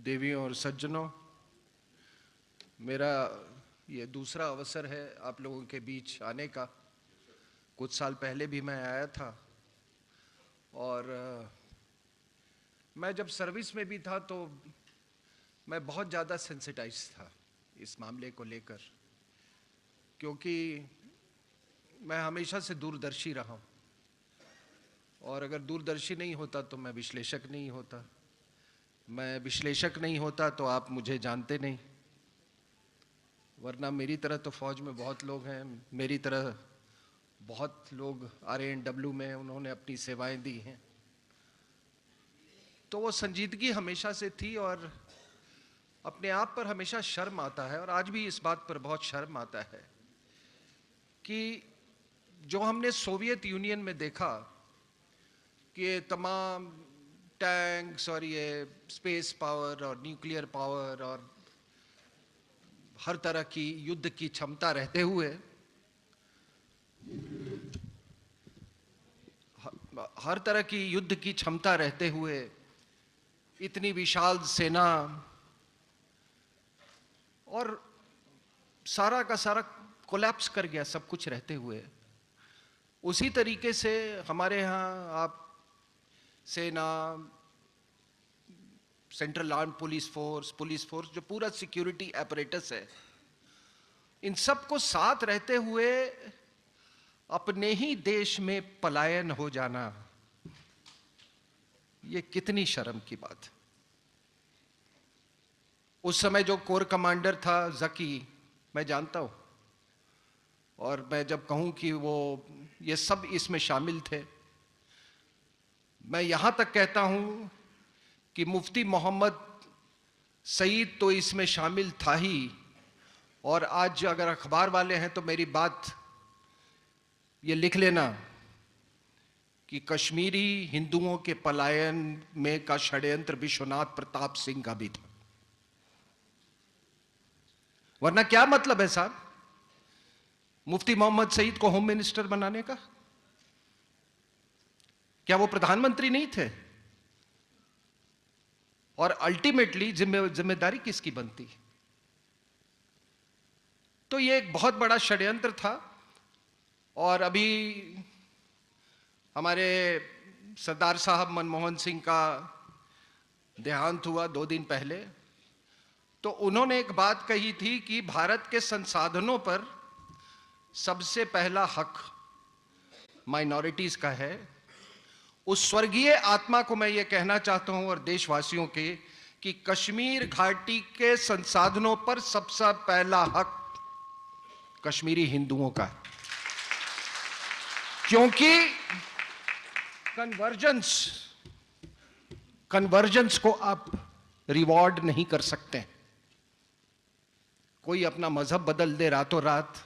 देवियों और सज्जनों, मेरा ये दूसरा अवसर है आप लोगों के बीच आने का। कुछ साल पहले भी मैं आया था और मैं जब सर्विस में भी था तो मैं बहुत ज़्यादा सेंसिटाइज था इस मामले को लेकर, क्योंकि मैं हमेशा से दूरदर्शी रहा हूँ और अगर दूरदर्शी नहीं होता तो मैं विश्लेषक नहीं होता। मैं विश्लेषक नहीं होता तो आप मुझे जानते नहीं, वरना मेरी तरह तो फौज में बहुत लोग हैं, मेरी तरह बहुत लोग RANW में उन्होंने अपनी सेवाएं दी हैं। तो वो संजीदगी हमेशा से थी और अपने आप पर हमेशा शर्म आता है, और आज भी इस बात पर बहुत शर्म आता है कि जो हमने सोवियत यूनियन में देखा कि ये तमाम टैंक्स और ये स्पेस पावर और न्यूक्लियर पावर और हर तरह की युद्ध की क्षमता रहते हुए, हर तरह की युद्ध की क्षमता रहते हुए इतनी विशाल सेना और सारा का सारा कोलैप्स कर गया सब कुछ रहते हुए, उसी तरीके से हमारे यहाँ आप सेना, सेंट्रल आर्म पुलिस फोर्स, जो पूरा सिक्योरिटी अपरेटस है, इन सब को साथ रहते हुए अपने ही देश में पलायन हो जाना, ये कितनी शर्म की बात है। उस समय जो कोर कमांडर था जकी, मैं जानता हूं, और मैं जब कहूं कि वो ये सब इसमें शामिल थे, मैं यहां तक कहता हूं कि मुफ्ती मोहम्मद सईद तो इसमें शामिल था ही। और आज अगर अखबार वाले हैं तो मेरी बात ये लिख लेना कि कश्मीरी हिंदुओं के पलायन में का षड्यंत्र विश्वनाथ प्रताप सिंह का भी था। वरना क्या मतलब है साहब मुफ्ती मोहम्मद सईद को होम मिनिस्टर बनाने का? क्या वो प्रधानमंत्री नहीं थे? और अल्टीमेटली जिम्मेदारी किसकी बनती? तो ये एक बहुत बड़ा षड्यंत्र था। और अभी हमारे सरदार साहब मनमोहन सिंह का देहांत हुआ 2 दिन पहले, तो उन्होंने एक बात कही थी कि भारत के संसाधनों पर सबसे पहला हक माइनॉरिटीज का है। उस स्वर्गीय आत्मा को मैं ये कहना चाहता हूं और देशवासियों के कि कश्मीर घाटी के संसाधनों पर सबसे पहला हक कश्मीरी हिंदुओं का है, क्योंकि कन्वर्जेंस को आप रिवॉर्ड नहीं कर सकते। कोई अपना मजहब बदल दे रातों रात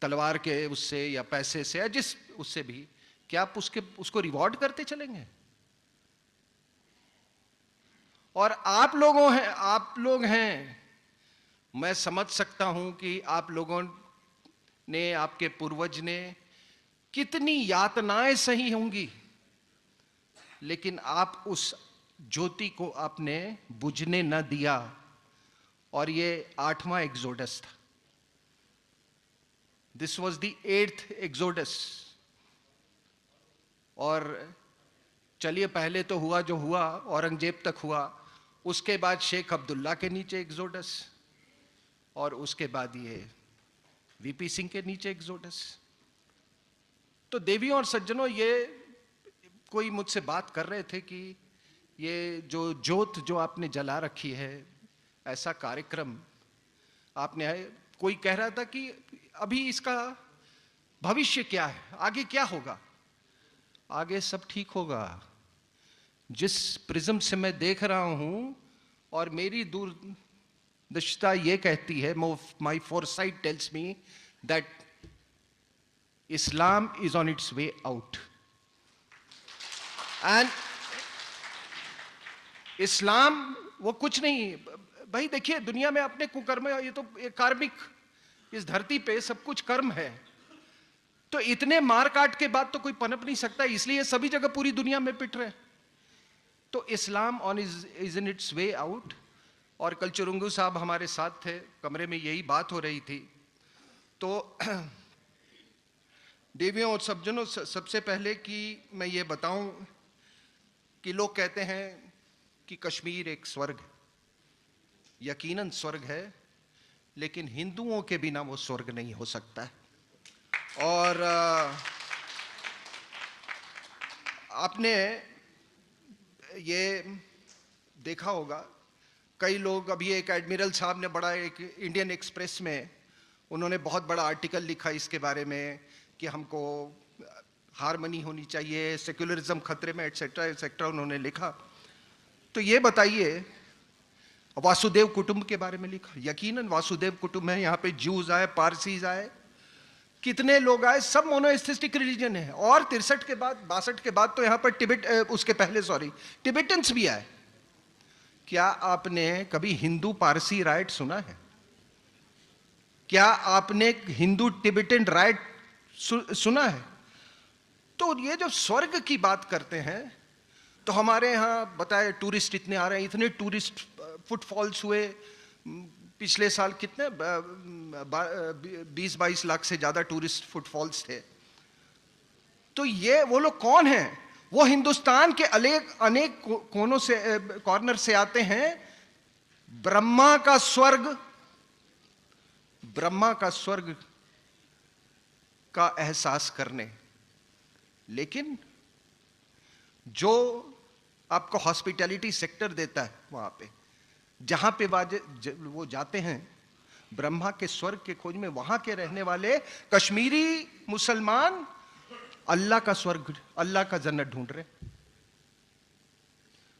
तलवार के उससे या पैसे से या जिस उससे भी, क्या आप उसको रिवॉर्ड करते चलेंगे? और आप लोग हैं, मैं समझ सकता हूं कि आप लोगों ने, आपके पूर्वज ने कितनी यातनाएं सही होंगी, लेकिन आप उस ज्योति को आपने बुझने न दिया। और ये 8वां एक्सोडस था। This was the 8th exodus. और चलिए, पहले तो हुआ जो हुआ, औरंगजेब तक हुआ, उसके बाद शेख अब्दुल्ला के नीचे एक्सोडस, और उसके बाद ये VP सिंह के नीचे एक्सोडस। तो देवियों और सज्जनों, ये कोई मुझसे बात कर रहे थे कि ये जो ज्योत जो आपने जला रखी है, ऐसा कार्यक्रम आपने है, कोई कह रहा था कि अभी इसका भविष्य क्या है, आगे क्या होगा? आगे सब ठीक होगा। जिस प्रिज्म से मैं देख रहा हूं और मेरी दूरदर्शिता ये कहती है, my foresight tells me that Islam is on its way out. And Islam वो कुछ नहीं भाई। देखिए, दुनिया में अपने कुकर्म, ये तो एक कार्मिक, इस धरती पे सब कुछ कर्म है। तो इतने मार काट के बाद तो कोई पनप नहीं सकता, इसलिए सभी जगह पूरी दुनिया में पिट रहे हैं। तो Islam on is in its way out. और कल चुरुंगू साहब हमारे साथ थे, कमरे में यही बात हो रही थी। तो देवियों और सज्जनों, सबसे पहले कि मैं ये बताऊं कि लोग कहते हैं कि कश्मीर एक स्वर्ग है। यकीनन स्वर्ग है, लेकिन हिंदुओं के बिना वो स्वर्ग नहीं हो सकता है। और आपने ये देखा होगा, कई लोग, अभी एक एडमिरल साहब ने बड़ा, एक इंडियन एक्सप्रेस में उन्होंने बहुत बड़ा आर्टिकल लिखा इसके बारे में कि हमको हार्मनी होनी चाहिए, सेक्युलरिज्म खतरे में, एटसेट्रा एटसेट्रा उन्होंने लिखा। तो ये बताइए, वासुदेव कुटुंब के बारे में लिखा। यकीनन वासुदेव कुटुंब है, यहाँ पे ज्यूज आए, पारसीज आए, कितने लोग आए, सब मोनोइस्टिक रिलीजन है। और 63 के बाद, 62 के बाद तो यहाँ पर उसके पहले टिबेटन्स भी आए। क्या आपने कभी हिंदू पारसी राइट सुना है? क्या आपने हिंदू टिबेटन राइट सुना है? तो ये जो स्वर्ग की बात करते हैं, तो हमारे यहाँ बताए टूरिस्ट इतने आ रहे हैं, इतने टूरिस्ट फुटफॉल्स हुए पिछले साल, कितने 20-22 लाख से ज्यादा टूरिस्ट फुटफॉल्स थे। तो ये वो लोग कौन हैं? वो हिंदुस्तान के अनेक कोनों से, कॉर्नर से आते हैं, ब्रह्मा का स्वर्ग का एहसास करने। लेकिन जो आपको हॉस्पिटैलिटी सेक्टर देता है, वहां पे जहां पे वो जाते हैं ब्रह्मा के स्वर्ग के खोज में, वहां के रहने वाले कश्मीरी मुसलमान अल्लाह का स्वर्ग, अल्लाह का जन्नत ढूंढ रहे।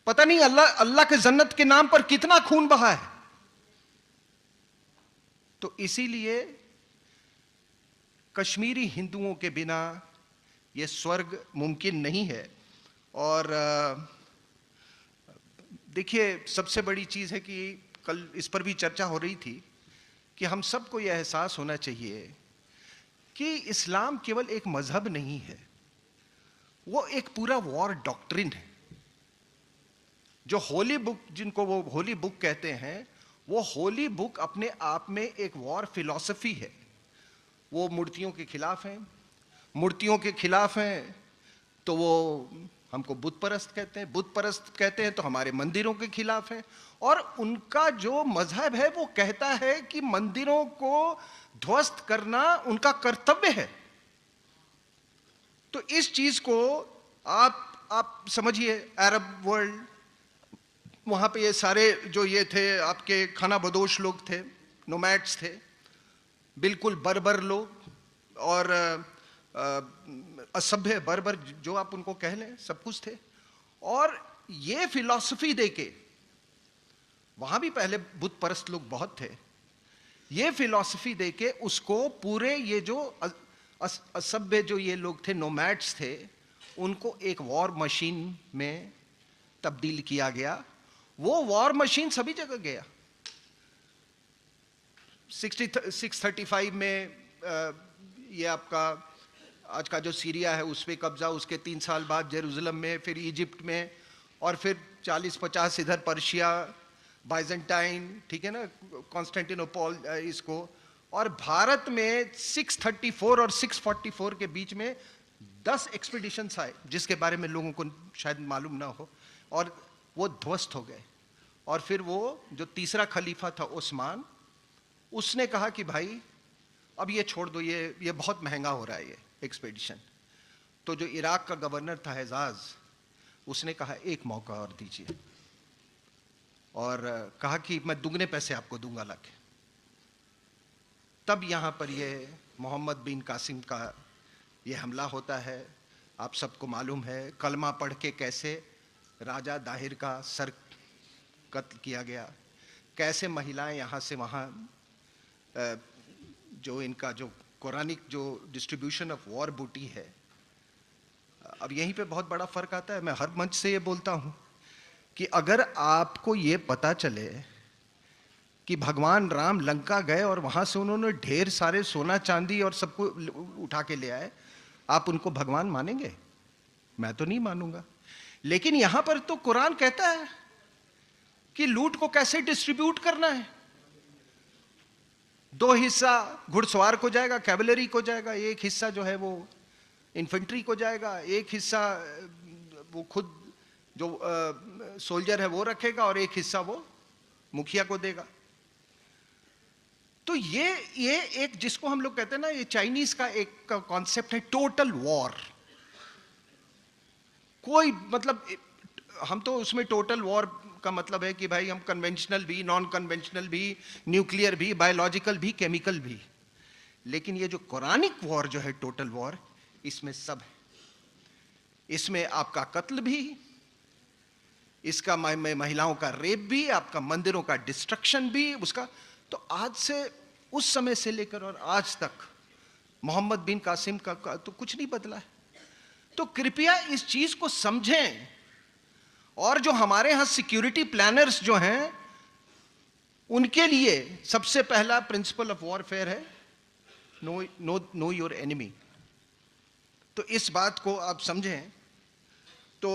पता नहीं अल्लाह के जन्नत के नाम पर कितना खून बहा है। तो इसीलिए कश्मीरी हिंदुओं के बिना यह स्वर्ग मुमकिन नहीं है। और देखिए, सबसे बड़ी चीज है कि कल इस पर भी चर्चा हो रही थी कि हम सबको यह एहसास होना चाहिए कि इस्लाम केवल एक मजहब नहीं है, वो एक पूरा वॉर डॉक्ट्रिन है। जो होली बुक, जिनको वो होली बुक कहते हैं, वो होली बुक अपने आप में एक वॉर फिलॉसफी है। वो मूर्तियों के खिलाफ हैं, मूर्तियों के खिलाफ हैं तो वो हमको बुत परस्त कहते हैं, बुत परस्त कहते हैं तो हमारे मंदिरों के खिलाफ हैं। और उनका जो मजहब है वो कहता है कि मंदिरों को ध्वस्त करना उनका कर्तव्य है। तो इस चीज को आप समझिए, अरब वर्ल्ड, वहां पे ये सारे जो ये थे आपके खाना बदोश लोग थे, नोमैड्स थे, बिल्कुल बर्बर लोग और असभ्य बर्बर जो आप उनको कह लें, सब कुछ थे। और ये फिलॉसफी देके, वहां भी पहले बुत परस्त लोग बहुत थे, ये फिलॉसफी देके उसको पूरे ये जो असभ्य जो ये लोग थे, नोमैड्स थे, उनको एक वॉर मशीन में तब्दील किया गया। वो वॉर मशीन सभी जगह गया। 635 में ये आपका आज का जो सीरिया है उस पर कब्जा, उसके 3 साल बाद जेरूसलम में, फिर इजिप्ट में, और फिर 40-50 इधर पर्शिया, बाइजेंटाइन, ठीक है ना, कॉन्स्टेंटिनोपल इसको। और भारत में 634 और 644 के बीच में 10 एक्सपीडिशंस आए, जिसके बारे में लोगों को शायद मालूम ना हो, और वो ध्वस्त हो गए। और फिर वो जो तीसरा खलीफा था उस्मान, उसने कहा कि भाई अब ये छोड़ दो, ये बहुत महंगा हो रहा है ये एक्सपेडिशन। तो जो इराक का गवर्नर था हेजाज, उसने कहा एक मौका और दीजिए, और कहा कि मैं दुगने पैसे आपको दूंगा लाके। तब यहाँ पर ये मोहम्मद बिन कासिम का ये हमला होता है। आप सबको मालूम है कलमा पढ़ के कैसे राजा दाहिर का सर कत्ल किया गया, कैसे महिलाएं यहाँ से वहाँ, जो इनका जो कुरानिक जो डिस्ट्रीब्यूशन ऑफ वॉर बूटी है। अब यहीं पे बहुत बड़ा फर्क आता है। मैं हर मंच से ये बोलता हूँ कि अगर आपको ये पता चले कि भगवान राम लंका गए और वहाँ से उन्होंने ढेर सारे सोना चांदी और सबको उठा के ले आए, आप उनको भगवान मानेंगे? मैं तो नहीं मानूंगा। लेकिन यहां पर तो कुरान कहता है कि लूट को कैसे डिस्ट्रीब्यूट करना है। 2 हिस्सा घुड़सवार को जाएगा, कैवलरी को जाएगा, एक हिस्सा जो है वो इन्फेंट्री को जाएगा, एक हिस्सा वो खुद जो सोल्जर है वो रखेगा, और एक हिस्सा वो मुखिया को देगा। तो ये एक, जिसको हम लोग कहते हैं ना, ये चाइनीज का एक कॉन्सेप्ट है, टोटल वॉर। कोई मतलब, हम तो उसमें टोटल वॉर का मतलब है कि भाई हम कन्वेंशनल भी, नॉन कन्वेंशनल भी, न्यूक्लियर भी, बायोलॉजिकल भी, केमिकल भी। लेकिन ये जो कुरानिक वॉर जो है, टोटल वॉर, इसमें सब है। इसमें आपका कत्ल भी, इसका महिलाओं का रेप भी, आपका मंदिरों का डिस्ट्रक्शन भी, उसका। तो आज से, उस समय से लेकर और आज तक मोहम्मद बिन कासिम का तो कुछ नहीं बदला है। तो कृपया इस चीज को समझें। और जो हमारे यहां सिक्योरिटी प्लानर्स जो हैं, उनके लिए सबसे पहला प्रिंसिपल ऑफ वॉरफेयर है नो योर एनिमी। तो इस बात को आप समझें। तो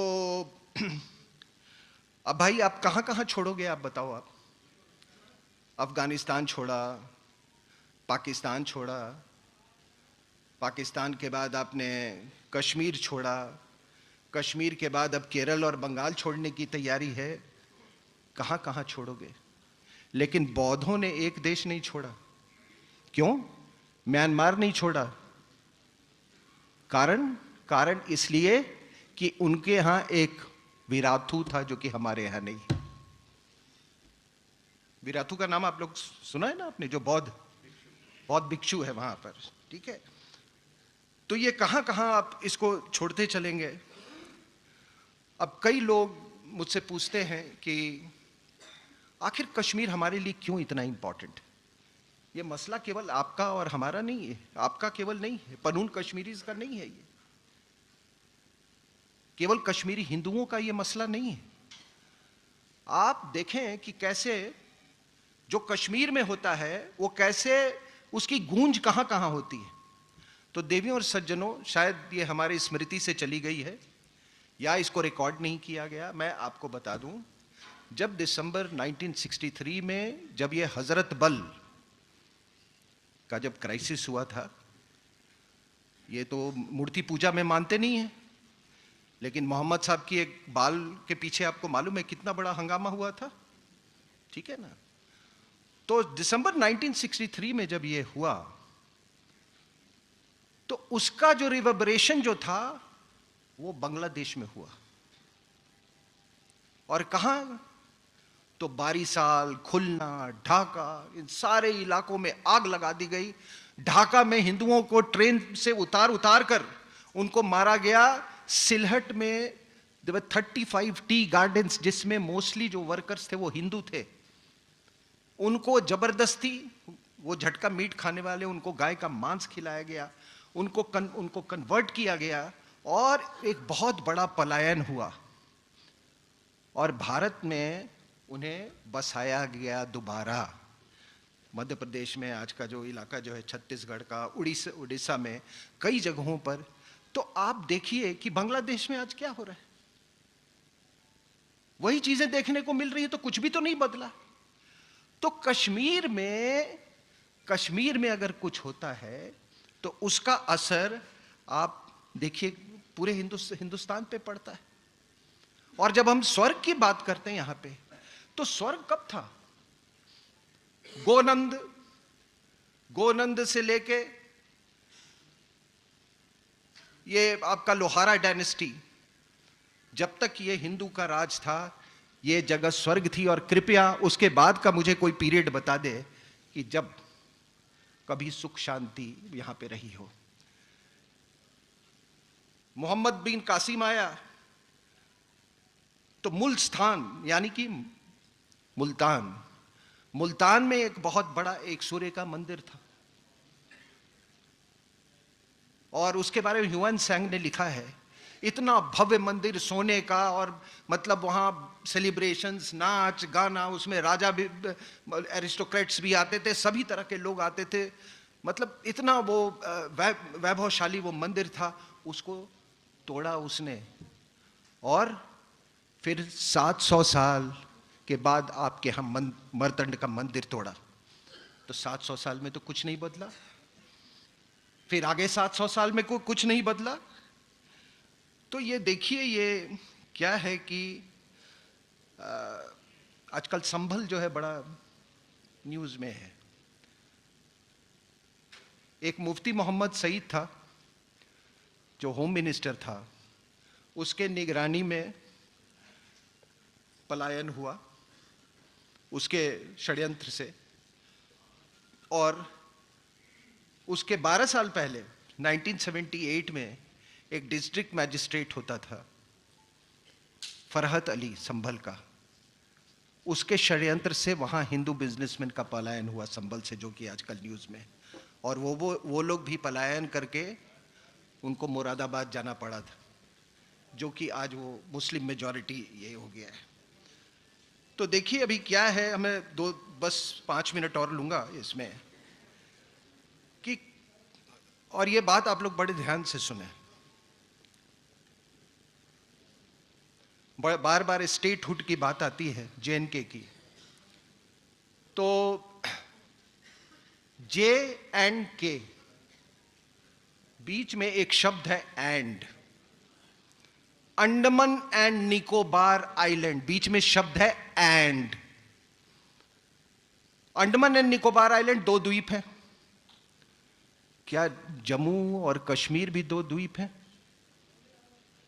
अब भाई आप कहां कहां छोड़ोगे, आप बताओ। आप अफगानिस्तान छोड़ा, पाकिस्तान छोड़ा, पाकिस्तान के बाद आपने कश्मीर छोड़ा, कश्मीर के बाद अब केरल और बंगाल छोड़ने की तैयारी है। कहां कहां छोड़ोगे? लेकिन बौद्धों ने एक देश नहीं छोड़ा। क्यों? म्यांमार नहीं छोड़ा। कारण इसलिए कि उनके यहां एक विराथू था, जो कि हमारे यहां नहीं। विराथू का नाम आप लोग सुना है ना आपने, जो बौद्ध भिक्षु है वहां पर, ठीक है। तो ये कहां कहां आप इसको छोड़ते चलेंगे। अब कई लोग मुझसे पूछते हैं कि आखिर कश्मीर हमारे लिए क्यों इतना इंपॉर्टेंट है। ये मसला केवल आपका और हमारा नहीं है, आपका केवल नहीं है, पनून कश्मीरीज का नहीं है, ये केवल कश्मीरी हिंदुओं का ये मसला नहीं है। आप देखें कि कैसे जो कश्मीर में होता है, वो कैसे उसकी गूंज कहां कहां होती है। तो देवियों और सज्जनों, शायद ये हमारी स्मृति से चली गई है या इसको रिकॉर्ड नहीं किया गया। मैं आपको बता दूं, जब दिसंबर 1963 में जब ये हजरत बल का जब क्राइसिस हुआ था, ये तो मूर्ति पूजा में मानते नहीं है, लेकिन मोहम्मद साहब की एक बाल के पीछे आपको मालूम है कितना बड़ा हंगामा हुआ था, ठीक है ना। तो दिसंबर 1963 में जब ये हुआ, तो उसका जो रिवर्बरेशन जो था वो बांग्लादेश में हुआ। और कहां? तो बारीसाल, खुलना, ढाका, इन सारे इलाकों में आग लगा दी गई। ढाका में हिंदुओं को ट्रेन से उतार कर उनको मारा गया। सिलहट में 35 टी गार्डन्स, जिसमें मोस्टली जो वर्कर्स थे वो हिंदू थे, उनको जबरदस्ती, वो झटका मीट खाने वाले, उनको गाय का मांस खिलाया गया, उनको कन्वर्ट किया गया, और एक बहुत बड़ा पलायन हुआ। और भारत में उन्हें बसाया गया दोबारा। मध्य प्रदेश में आज का जो इलाका जो है, छत्तीसगढ़ का, उड़ीसा में, कई जगहों पर। तो आप देखिए कि बांग्लादेश में आज क्या हो रहा है, वही चीजें देखने को मिल रही है। तो कुछ भी तो नहीं बदला। तो कश्मीर में अगर कुछ होता है तो उसका असर आप देखिए पूरे हिंदुस्तान पे पड़ता है। और जब हम स्वर्ग की बात करते हैं यहां पे, तो स्वर्ग कब था? गोनंद से लेके ये आपका लोहारा डायनेस्टी, जब तक ये हिंदू का राज था, ये जगह स्वर्ग थी। और कृपया उसके बाद का मुझे कोई पीरियड बता दे कि जब कभी सुख शांति यहां पे रही हो। मोहम्मद बिन कासिम आया तो मुल्तान, यानी कि मुल्तान में एक बहुत बड़ा एक सूर्य का मंदिर था। और उसके बारे में ह्यूएन सांग ने लिखा है, इतना भव्य मंदिर सोने का, और मतलब वहां सेलिब्रेशंस, नाच गाना, उसमें राजा भी, एरिस्टोक्रेट्स भी आते थे, सभी तरह के लोग आते थे। मतलब इतना वो वैभवशाली वो मंदिर था। उसको तोड़ा उसने, और फिर 700 साल के बाद आपके हम मर्तंड का मंदिर तोड़ा, तो 700 साल में तो कुछ नहीं बदला। फिर आगे 700 साल में कुछ नहीं बदला। तो ये देखिए, ये क्या है कि आजकल संभल जो है बड़ा न्यूज़ में है। एक मुफ्ती मोहम्मद सईद था जो होम मिनिस्टर था, उसके निगरानी में पलायन हुआ उसके षड्यंत्र से, और उसके 12 साल पहले 1978 में एक डिस्ट्रिक्ट मैजिस्ट्रेट होता था फरहत अली संभल का, उसके षड्यंत्र से वहाँ हिंदू बिजनेसमैन का पलायन हुआ संभल से, जो कि आजकल न्यूज़ में। और वो लोग भी पलायन करके उनको मुरादाबाद जाना पड़ा था, जो कि आज वो मुस्लिम मेजॉरिटी ये हो गया है। तो देखिए अभी क्या है, हमें बस 5 मिनट और लूँगा इसमें कि, और ये बात आप लोग बड़े ध्यान से सुने। बार बार स्टेटहुड की बात आती है, JNK की। तो J&K बीच में एक शब्द है and. Andaman and Nicobar island बीच में शब्द है and. Andaman and Nicobar island 2 द्वीप हैं। क्या जम्मू और कश्मीर भी 2 द्वीप हैं?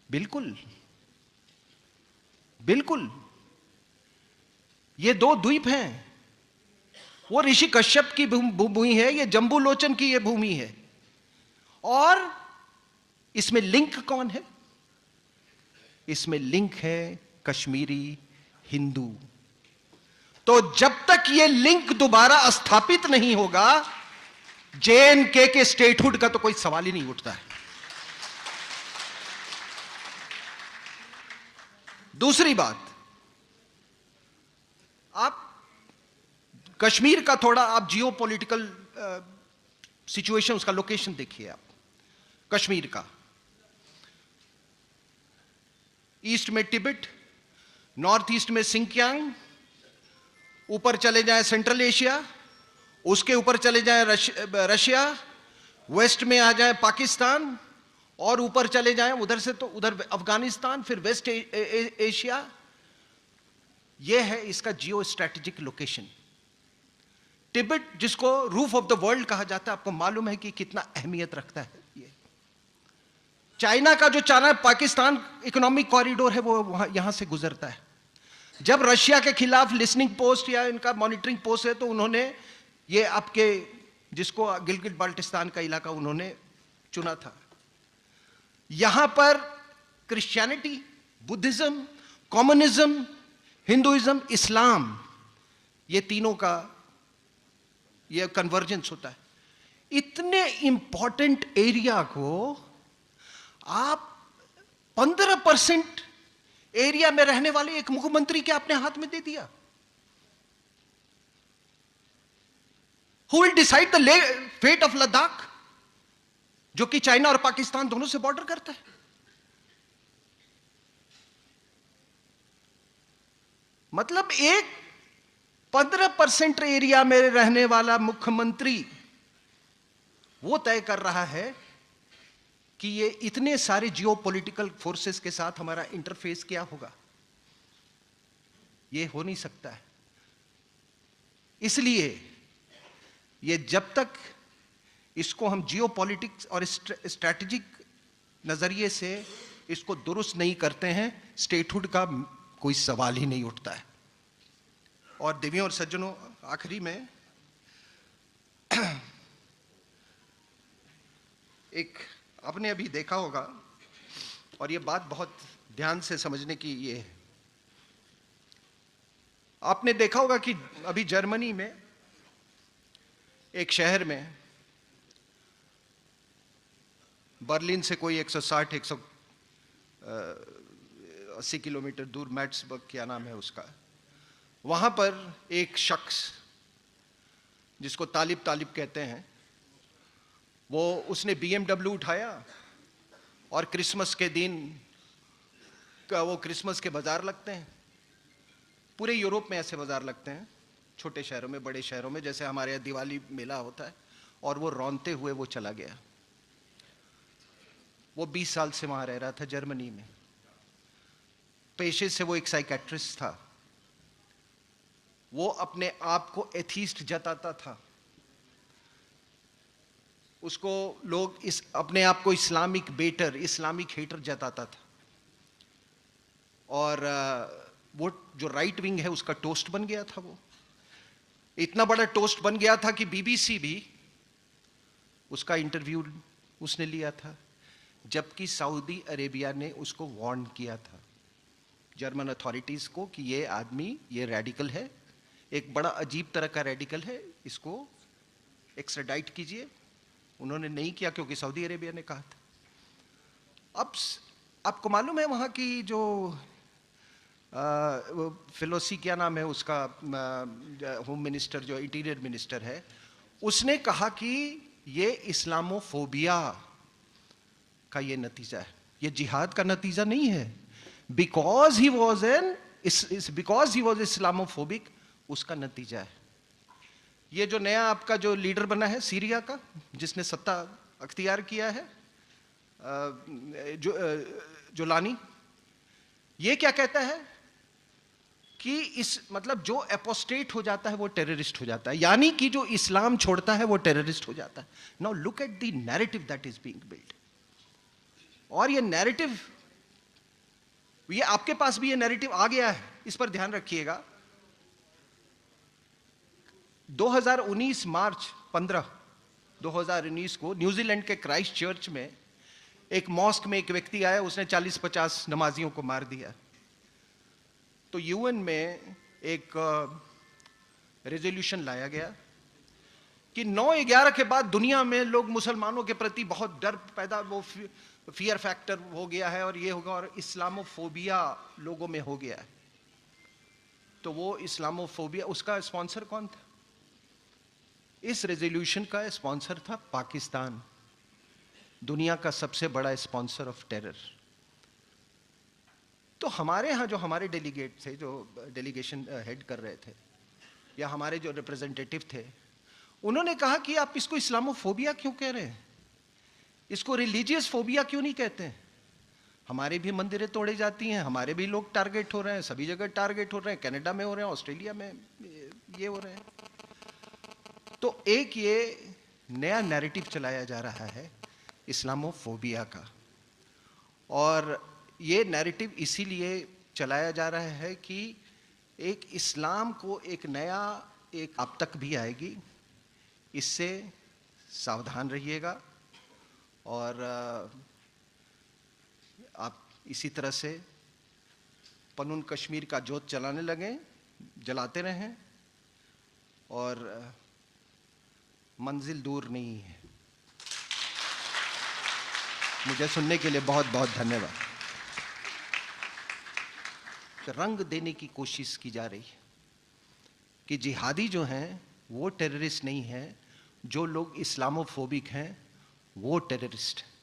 बिल्कुल बिल्कुल, ये 2 द्वीप हैं। वो ऋषि कश्यप की भूमि है, ये जम्बू लोचन की ये भूमि है। और इसमें लिंक कौन है? इसमें लिंक है कश्मीरी हिंदू। तो जब तक ये लिंक दोबारा स्थापित नहीं होगा, JNK के स्टेटहुड का तो कोई सवाल ही नहीं उठता है। दूसरी बात, आप कश्मीर का थोड़ा आप जियो पॉलिटिकल सिचुएशन, उसका लोकेशन देखिए आप कश्मीर का। ईस्ट में तिब्बत, नॉर्थ ईस्ट में सिंकियांग, ऊपर चले जाएं सेंट्रल एशिया, उसके ऊपर चले जाएं रशिया, वेस्ट में आ जाएं पाकिस्तान, और ऊपर चले जाएं उधर से तो उधर अफगानिस्तान, फिर वेस्ट एशिया। यह है इसका जियो स्ट्रैटेजिक लोकेशन। तिब्बत, जिसको रूफ ऑफ द वर्ल्ड कहा जाता है, आपको मालूम है कि कितना अहमियत रखता है ये। चाइना का जो चाइना पाकिस्तान इकोनॉमिक कॉरिडोर है, वो यहां से गुजरता है। जब रशिया के खिलाफ लिसनिंग पोस्ट या इनका मॉनिटरिंग पोस्ट है, तो उन्होंने ये आपके जिसको गिलगित बाल्टिस्तान का इलाका उन्होंने चुना था। यहां पर क्रिश्चियनिटी, बुद्धिज्म, कम्युनिज्म, हिंदुइज्म, इस्लाम, ये तीनों का ये कन्वर्जेंस होता है। इतने इंपॉर्टेंट एरिया को आप 15% एरिया में रहने वाले एक मुख्यमंत्री के अपने हाथ में दे दिया। Who will decide the fate of Ladakh, जो कि चाइना और पाकिस्तान दोनों से बॉर्डर करता है? मतलब एक 15% एरिया में रहने वाला मुख्यमंत्री वो तय कर रहा है कि ये इतने सारे जियोपॉलिटिकल फोर्सेस के साथ हमारा इंटरफेस क्या होगा। ये हो नहीं सकता है। इसलिए ये जब तक इसको हम जियोपॉलिटिक्स और स्ट्रैटेजिक नजरिए से इसको दुरुस्त नहीं करते हैं, स्टेटहुड का कोई सवाल ही नहीं उठता है। और देवियों और सज्जनों, आखिरी में एक आपने अभी देखा होगा, और ये बात बहुत ध्यान से समझने की ये है, आपने देखा होगा कि अभी जर्मनी में एक शहर में, बर्लिन से कोई 160-180 किलोमीटर दूर, मैट्सबर्ग क्या नाम है उसका, वहां पर एक शख्स जिसको तालिब कहते हैं, उसने BMW उठाया और क्रिसमस के दिन वो क्रिसमस के बाजार लगते हैं, पूरे यूरोप में ऐसे बाजार लगते हैं, छोटे शहरों में, बड़े शहरों में, जैसे हमारे यहाँ दिवाली मेला होता है। और वो रौनते हुए वो चला गया। वो 20 साल से वहां रह रहा था, जर्मनी में। पेशे से वो एक साइकेट्रिस्ट था। वो अपने आप को एथीस्ट जताता था। उसको लोग अपने आप को इस्लामिक बेटर, इस्लामिक हेटर जताता था। और वो जो राइट विंग है उसका टोस्ट बन गया था। वो इतना बड़ा टोस्ट बन गया था कि बीबीसी भी उसका इंटरव्यू उसने लिया था, जबकि सऊदी अरेबिया ने उसको वार्न किया था, जर्मन अथॉरिटीज को, कि ये आदमी ये रेडिकल है, एक बड़ा अजीब तरह का रेडिकल है, इसको एक्स्ट्राडाइट कीजिए। उन्होंने नहीं किया क्योंकि सऊदी अरेबिया ने कहा था। अब आपको मालूम है वहाँ की जो फिलोसी, क्या नाम है उसका, होम मिनिस्टर, जो इंटीरियर मिनिस्टर है, उसने कहा कि ये इस्लामोफोबिया का ये नतीजा है, ये जिहाद का नतीजा नहीं है। बिकॉज ही वॉज इस्लामोफोबिक, उसका नतीजा है। ये जो नया आपका जो लीडर बना है सीरिया का, जिसने सत्ता अख्तियार किया है, जोलानी, ये क्या कहता है कि मतलब जो एपोस्टेट हो जाता है वो टेररिस्ट हो जाता है, यानी कि जो इस्लाम छोड़ता है वो टेररिस्ट हो जाता है। Now look at the narrative that is being build. और ये नैरेटिव, ये आपके पास भी ये नैरेटिव आ गया है, इस पर ध्यान रखिएगा। 2019 मार्च 15, 2019 को न्यूजीलैंड के क्राइस्ट चर्च में एक मॉस्क में एक व्यक्ति आया, उसने 40-50 नमाजियों को मार दिया। तो यूएन में एक रेजोल्यूशन लाया गया कि 9/11 के बाद दुनिया में लोग मुसलमानों के प्रति बहुत डर पैदा, वो फियर फैक्टर हो गया है, और ये होगा, और इस्लामोफोबिया लोगों में हो गया है। तो वो इस्लामोफोबिया, उसका स्पॉन्सर कौन था? इस रेजोल्यूशन का स्पॉन्सर था पाकिस्तान, दुनिया का सबसे बड़ा स्पॉन्सर ऑफ टेरर। तो हमारे यहाँ जो हमारे डेलीगेट थे, जो डेलीगेशन हेड कर रहे थे, या हमारे जो रिप्रेजेंटेटिव थे, उन्होंने कहा कि आप इसको इस्लामोफोबिया क्यों कह रहे हैं, इसको रिलीजियस फोबिया क्यों नहीं कहते हैं? हमारे भी मंदिरें तोड़ी जाती हैं, हमारे भी लोग टारगेट हो रहे हैं, सभी जगह टारगेट हो रहे हैं, कनाडा में हो रहे हैं, ऑस्ट्रेलिया में ये हो रहे हैं। तो एक ये नया नैरेटिव चलाया जा रहा है इस्लामोफोबिया का, और ये नैरेटिव इसीलिए चलाया जा रहा है कि एक इस्लाम को एक नया, एक आप तक भी आएगी, इससे सावधान रहिएगा। और आप इसी तरह से पनून कश्मीर का जोत जलाने लगें, जलाते रहें, और मंजिल दूर नहीं है। मुझे सुनने के लिए बहुत बहुत धन्यवाद। रंग देने की कोशिश की जा रही है कि जिहादी जो हैं वो टेररिस्ट नहीं है, जो लोग इस्लामोफोबिक हैं वो टेररिस्ट हैं।